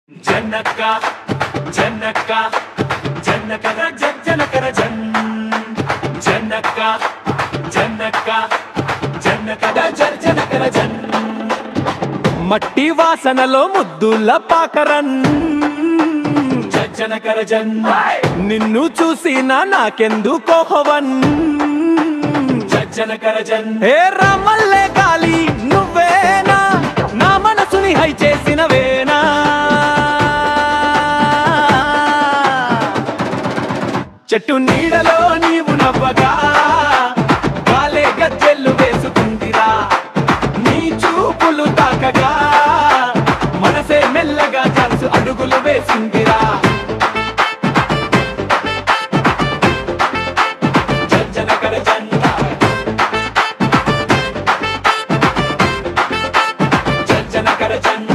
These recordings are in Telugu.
జనక జనక జనకర జనకర జన్ జనక జనక జనకర జనకర జన్ మట్టి వాసనలో ముద్దుల పాకరన్ జనకర జన్ నిన్ను చూసిన నాకెందుకో హవన్ జనకర జన్ ఏ రామల్లే గాలి నువ్వేనా నా మనసుని హై చేసినవేనా చెట్టు నీడలో నీవు నవ్వగా గాలే గజ్జెల్లు వేసుకుందిరా నీ చూపులు తాకగా మనసే మెల్లగా చాల్సు అడుగులు వేసిందిరా జనకర జన్ జనకర జన్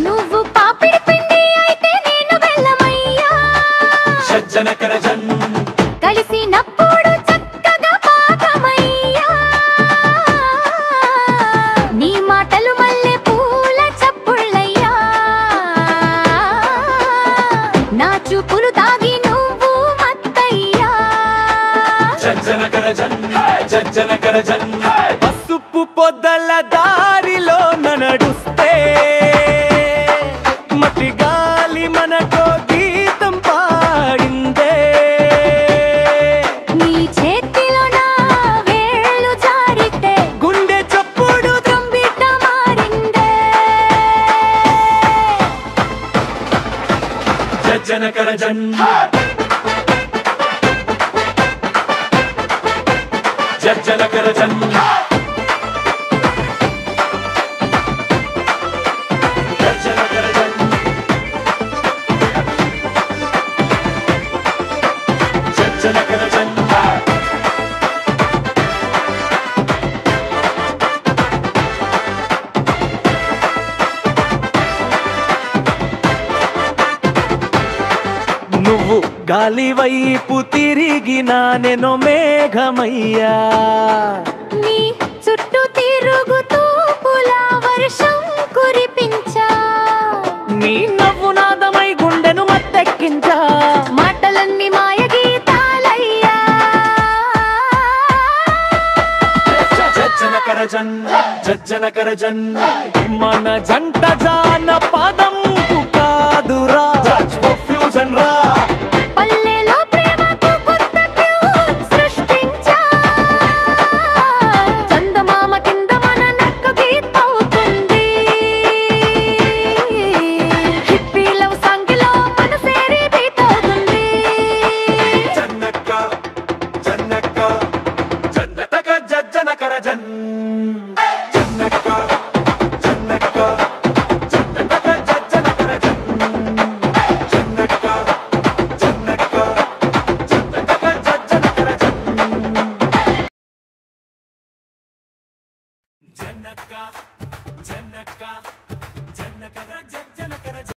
నువ్వు పాపిడి పిండి అయితే నేను బెల్లమయ్యా జనకర జన్ కలిసినప్పుడు చక్కగా పాకమయ్యా నీ మాటలు మల్లె పూల చప్పుళ్ళయ్యా నా చూపులు తాగి నువ్వు మత్తయ్యా జనకర జన్ జనకర జన్ పసుపు పొద్దల దారిలో నడుస్తే మట్టి గాలి మనకో గీతం పాడిందే నీ చేతిలో నా వేళ్ళు జారితే గుండె చప్పుడు త్రంబిట మారిందే జనకర జన్ జనకర జన్ జనకర జన్ జనకర జన్ నువ్వు గాలి వైపు తిరిగినా నేను మేఘమయ్యా నీ చుట్టూ తిరుగుతూ పుల వర్షం కురిపించా నీ నవ్వు నాదమై గుండెను మత్తెక్కించా మాటలన్నీ మాయ గీతాలయ్యా జనకర జన్ జనకర జన్ మన జంట జాన పదం కాదురా ఫ్యూజన్ రా పల్లెలో ప్రేమకు కొత్త ట్యూన్ సృష్టించా చందమామ కింద మన నక్క గీత అవుతుంది హిప్పీ లవ్ సాంగ్ లో మన సేరి బీట్ అవుతుంది జనక జనక జనక జనకర జన్ జనక జనక జనక జనకర జన్ జనక జనక జనక జనకర జన్ జనక జనక